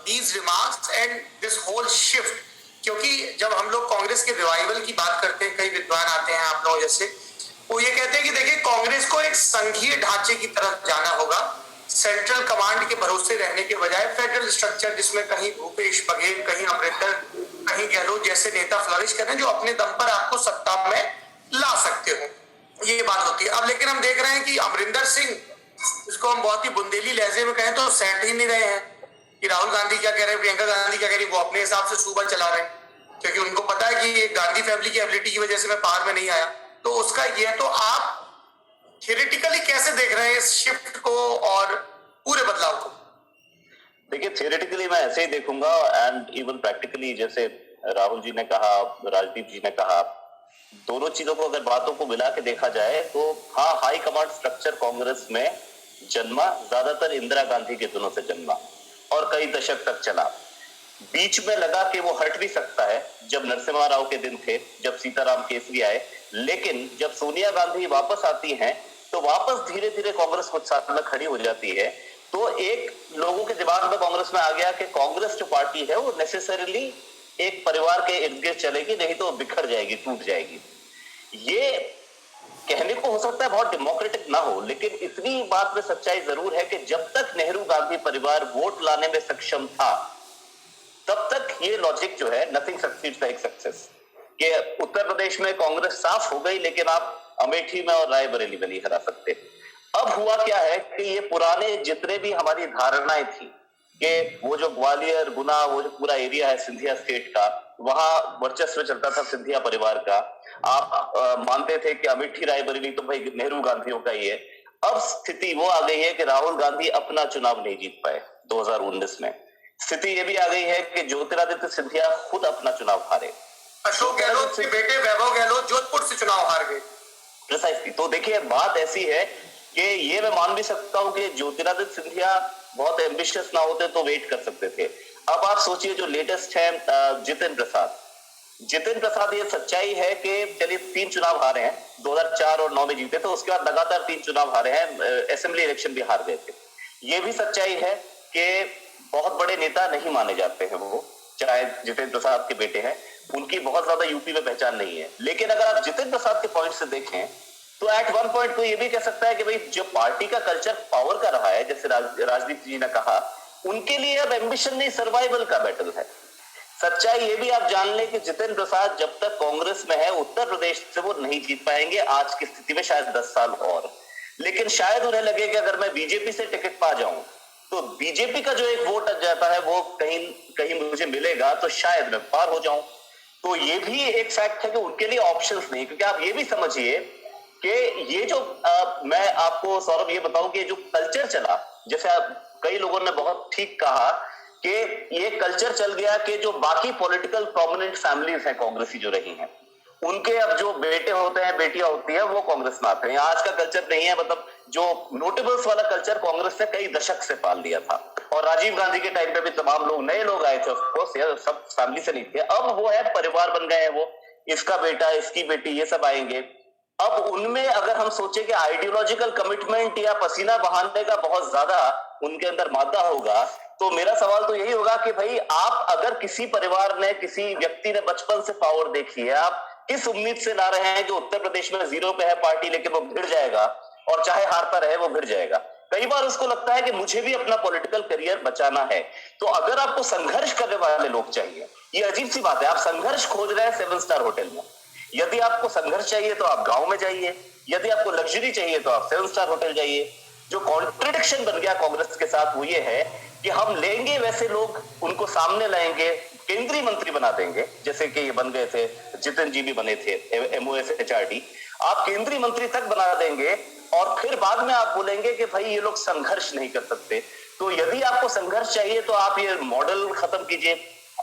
these remarks and this whole shift, क्योंकि जब हम लोग कांग्रेस के रिवाइवल की बात करते हैं, कई विद्वान आते हैं आप लोगों जैसे, वो ये कहते हैं कि देखिए कांग्रेस को एक संघीय ढांचे की तरफ जाना होगा, सेंट्रल कमांड के भरोसे रहने के बजाय फेडरल स्ट्रक्चर जिसमें कहीं भूपेश बघेल, कहीं अमरिंदर, कहीं गहलोत जैसे नेता फ्लरिश करें जो अपने दम पर आपको सत्ता में ला सकते हो, ये बात होती है। अब लेकिन हम देख रहे हैं कि अमरिंदर सिंह, इसको हम बहुत ही बुंदेली लहजे में कहें तो सेट ही नहीं रहे हैं कि राहुल गांधी क्या कह रहे हैं, प्रियंका गांधी क्या कह रही है, वो अपने हिसाब से सूबा चला रहे हैं, क्योंकि उनको पता है कि गांधी फैमिली की एबिलिटी की वजह से मैं पावर में नहीं आया। तो उसका ये, तो आप थियोरेटिकली कैसे देख रहे हैं इस शिफ्ट को और पूरे बदलाव को? देखिए, थियोरेटिकली मैं ऐसे ही देखूंगा एंड इवन प्रैक्टिकली, जैसे राहुल जी ने कहा, राजदीप जी ने कहा, दोनों चीजों को अगर बातों को मिला के देखा जाए तो हाँ, हाई कमांड स्ट्रक्चर कांग्रेस में जन्मा ज्यादातर इंदिरा गांधी के दिनों से जन्मा और कई दशक तक चला। बीच में लगा कि वो हट भी सकता है जब नरसिम्हा राव के दिन थे, जब सीताराम केसरी आए, लेकिन जब सोनिया गांधी वापस आती हैं तो वापस धीरे धीरे कांग्रेस कुछ साथ में खड़ी हो जाती है। तो एक लोगों के दिमाग में कांग्रेस में आ गया कि कांग्रेस जो पार्टी है वो नेसेसरीली एक परिवार के इर्द गिर्द चलेगी, नहीं तो बिखर जाएगी, टूट जाएगी। ये कहने को हो सकता है बहुत डेमोक्रेटिक ना हो, लेकिन इतनी बात में सच्चाई जरूर है कि जब तक नेहरू गांधी परिवार वोट लाने में सक्षम था तब तक ये लॉजिक जो है, नथिंग सक्सीड्स लाइक सक्सेस, कि उत्तर प्रदेश में कांग्रेस साफ हो गई लेकिन आप अमेठी में और रायबरेली में नहीं हरा सकते। अब हुआ क्या है कि ये पुराने जितने भी हमारी धारणाएं थी कि वो जो ग्वालियर, गुना, वो जो पूरा एरिया है सिंधिया स्टेट का, वहां वर्चस्व चलता था सिंधिया परिवार का। आप मानते थे कि अमेठी रायबरेली तो भाई नेहरू गांधियों का ही है। अब स्थिति वो आ गई है कि राहुल गांधी अपना चुनाव नहीं जीत पाए 2019 में। स्थिति ये भी आ गई है कि ज्योतिरादित्य सिंधिया खुद अपना चुनाव हारे। अशोक गहलोत के बेटे वैभव गहलोत जोधपुर से चुनाव हार गए। प्रिसाइसली। तो देखिए, बात ऐसी है कि ये मैं मान भी सकता हूं कि ज्योतिरादित्य सिंधिया बहुत एम्बिशियस ना होते तो वेट कर सकते थे। अब आप सोचिए, जो लेटेस्ट है जितेंद्र प्रसाद, ये सच्चाई है कि चलिए 3 चुनाव हारे हैं, 2004 और 9 में जीते, तो उसके बाद लगातार 3 चुनाव हारे हैं, असेंबली इलेक्शन भी हार गए थे। ये भी सच्चाई है कि बहुत बड़े नेता नहीं माने जाते हैं वो, चाहे जितेंद्र प्रसाद के बेटे हैं, उनकी बहुत ज्यादा यूपी में पहचान नहीं है। लेकिन अगर आप जितेंद्र प्रसाद के पॉइंट से देखें तो एट वन पॉइंट तो ये भी कह सकता है कि भाई जो पार्टी का कल्चर पावर का रहा है, जैसे राजदीप जी ने कहा, उनके लिए अब एम्बिशन नहीं, सर्वाइवल का बैटल है। सच्चाई ये भी आप जान लें कि जितेंद्र प्रसाद जब तक कांग्रेस में है उत्तर प्रदेश से वो नहीं जीत पाएंगे आज की स्थिति में, शायद 10 साल और। लेकिन शायद उन्हें लगे कि अगर मैं बीजेपी से टिकट पा जाऊं तो बीजेपी का जो एक वोट जाता है वो कहीं मुझे मिलेगा, तो शायद मैं पार हो जाऊं। तो ये भी एक फैक्ट है कि उनके लिए ऑप्शंस नहीं, क्योंकि आप ये भी समझिए कि ये जो मैं आपको सौरभ ये बताऊं कि जो कल्चर चला, जैसे कई लोगों ने बहुत ठीक कहा कि ये कल्चर चल गया कि जो बाकी पॉलिटिकल प्रोमिनेंट फैमिलीज हैं कांग्रेसी जो रही हैं, उनके अब जो बेटे होते हैं, बेटियां होती हैं, वो कांग्रेस में आते हैं। आज का कल्चर नहीं है, मतलब जो नोटेबल्स वाला कल्चर कांग्रेस ने कई दशक से पाल लिया था। और राजीव गांधी के टाइम पे भी तमाम लोग, नए लोग आए थे, ऑफ कोर्स, यार सब फैमिली से नहीं थे। अब वो है परिवार बन गए हैं, वो इसका बेटा, इसकी बेटी, ये सब आएंगे। अब उनमें अगर हम सोचे कि आइडियोलॉजिकल कमिटमेंट या पसीना बहाने का बहुत ज्यादा उनके अंदर मादा होगा, तो मेरा सवाल तो यही होगा कि भाई आप अगर किसी परिवार ने, किसी व्यक्ति ने बचपन से पावर देखी है, आप किस उम्मीद से ला रहे हैं कि उत्तर प्रदेश में 0 पे है पार्टी लेकिन वो भिड़ जाएगा और चाहे हारता रहे वो भिड़ जाएगा। कई बार उसको लगता है कि मुझे भी अपना पॉलिटिकल करियर बचाना है। तो अगर आपको संघर्ष करने वाले लोग चाहिए, ये अजीब सी बात है, आप संघर्ष खोज रहे हैं 7 स्टार होटल में। यदि आपको संघर्ष चाहिए तो आप गांव में जाइए, यदि आपको लग्जरी चाहिए तो आप 7 स्टार होटल जाइए। जो कॉन्ट्रडिक्शन बन गया कांग्रेस के साथ वो ये है कि हम लेंगे वैसे लोग, उनको सामने लाएंगे, केंद्रीय मंत्री बना देंगे, जैसे कि ये बन गए थे, जितिन जी भी बने थे, MOSHRD, आप केंद्रीय मंत्री तक बना देंगे और फिर बाद में आप बोलेंगे कि भाई ये लोग संघर्ष नहीं कर सकते। तो यदि आपको संघर्ष चाहिए तो आप ये मॉडल खत्म कीजिए,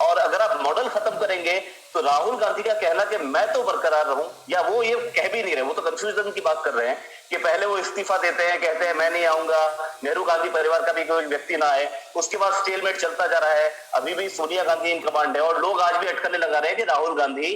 और अगर आप मॉडल खत्म करेंगे तो राहुल गांधी का कहना कि मैं तो बरकरार रहूं, या वो ये कह भी नहीं रहे, वो तो कंफ्यूजन की बात कर रहे हैं कि पहले वो इस्तीफा देते हैं, कहते हैं मैं नहीं आऊंगा, नेहरू गांधी परिवार का भी कोई व्यक्ति ना आए, उसके बाद स्टेलमेट चलता जा रहा है, अभी भी सोनिया गांधी इन कमांड है, और लोग आज भी अटकलें लगा रहे हैं कि राहुल गांधी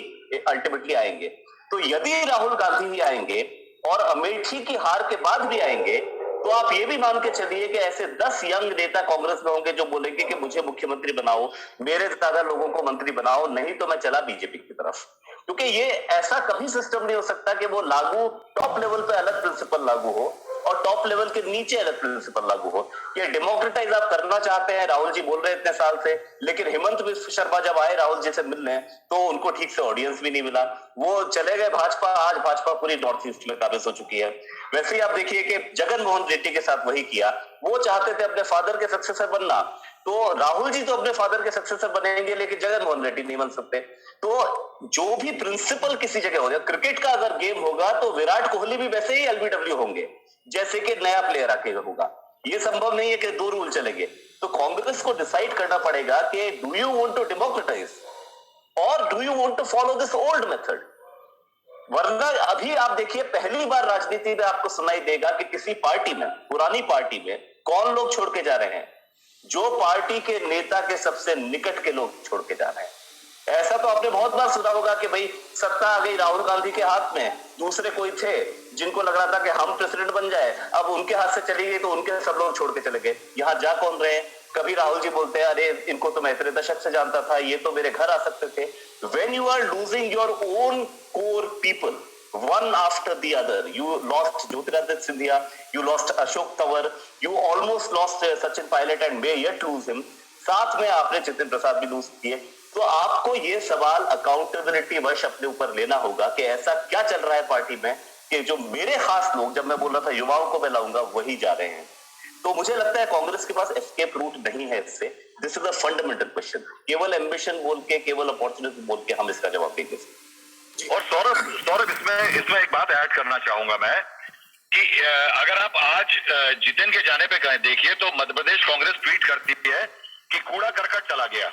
अल्टीमेटली आएंगे। तो यदि राहुल गांधी ही आएंगे और अमेठी की हार के बाद भी आएंगे तो आप ये भी मान के चलिए कि ऐसे 10 यंग नेता कांग्रेस में होंगे जो बोलेंगे कि मुझे मुख्यमंत्री बनाओ, मेरे ज्यादा लोगों को मंत्री बनाओ, नहीं तो मैं चला बीजेपी की तरफ। क्योंकि ये ऐसा कभी सिस्टम नहीं हो सकता कि वो लागू टॉप लेवल पे अलग प्रिंसिपल लागू हो और टॉप लेवल के नीचे अलग प्रिंसिपल लागू हो। ये डेमोक्रेटाइज आप करना चाहते हैं, राहुल जी बोल रहे हैं इतने साल से, लेकिन हेमंत बिस्व शर्मा जब आए राहुल जी से मिलने तो उनको ठीक से ऑडियंस भी नहीं मिला, वो चले गए भाजपा। आज भाजपा पूरी नॉर्थ ईस्ट में काबिज हो चुकी है। वैसे ही आप देखिए कि जगन मोहन रेड्डी के साथ वही किया, वो चाहते थे अपने फादर के सक्सेसर बनना, तो राहुल जी तो अपने फादर के सक्सेसर बनेंगे लेकिन जगन मोहन रेड्डी नहीं बन सकते। तो जो भी प्रिंसिपल किसी जगह हो जाए, क्रिकेट का अगर गेम होगा तो विराट कोहली भी वैसे ही एलबीडब्ल्यू होंगे जैसे कि नया प्लेयर आके होगा। ये संभव नहीं है कि दो रूल चलेंगे। तो कांग्रेस को डिसाइड करना पड़ेगा कि do you want to democratize और do you want to follow this old method. वरना अभी आप देखिए पहली बार राजनीति में आपको सुनाई देगा कि किसी पार्टी में, पुरानी पार्टी में कौन लोग छोड़ के जा रहे हैं, जो पार्टी के नेता के सबसे निकट के लोग छोड़ के जा रहे हैं। ऐसा तो आपने बहुत बार सुना होगा कि भाई सत्ता आ गई राहुल गांधी के हाथ में, दूसरे कोई थे जिनको लग रहा था कि हम प्रेसिडेंट बन जाए, अब उनके हाथ से चली गई तो उनके सब लोग छोड़ के चले गए। यहां जा कौन रहे? कभी राहुल जी बोलते हैं अरे इनको तो मैं इतने दशक से जानता था, ये तो मेरे घर आ सकते थे। When you are losing your own core people, one after the other, you lost Jyotiraditya Scindia, you lost Ashok Tawar, you almost lost Sachin Pilot and may yet lose him. साथ में आपने जितिन प्रसाद भी लूज किए। तो आपको ये सवाल accountability वश अपने ऊपर लेना होगा कि ऐसा क्या चल रहा है पार्टी में कि जो मेरे खास लोग, जब मैं बोल रहा था युवाओं को मैं लाऊंगा, वही जा रहे हैं। तो मुझे लगता है कांग्रेस के पास एस्केप रूट नहीं है इससे। This is a fundamental question. केवल एम्बिशन बोल के, केवल अपॉर्चुनिटी बोल के हम इसका जवाब देंगे। और सौरभ इसमें एक बात ऐड करना चाहूंगा मैं कि अगर आप आज जितिन के जाने पे कहें, देखिए तो मध्य प्रदेश कांग्रेस ट्वीट करती है कि कूड़ा करकट चला गया।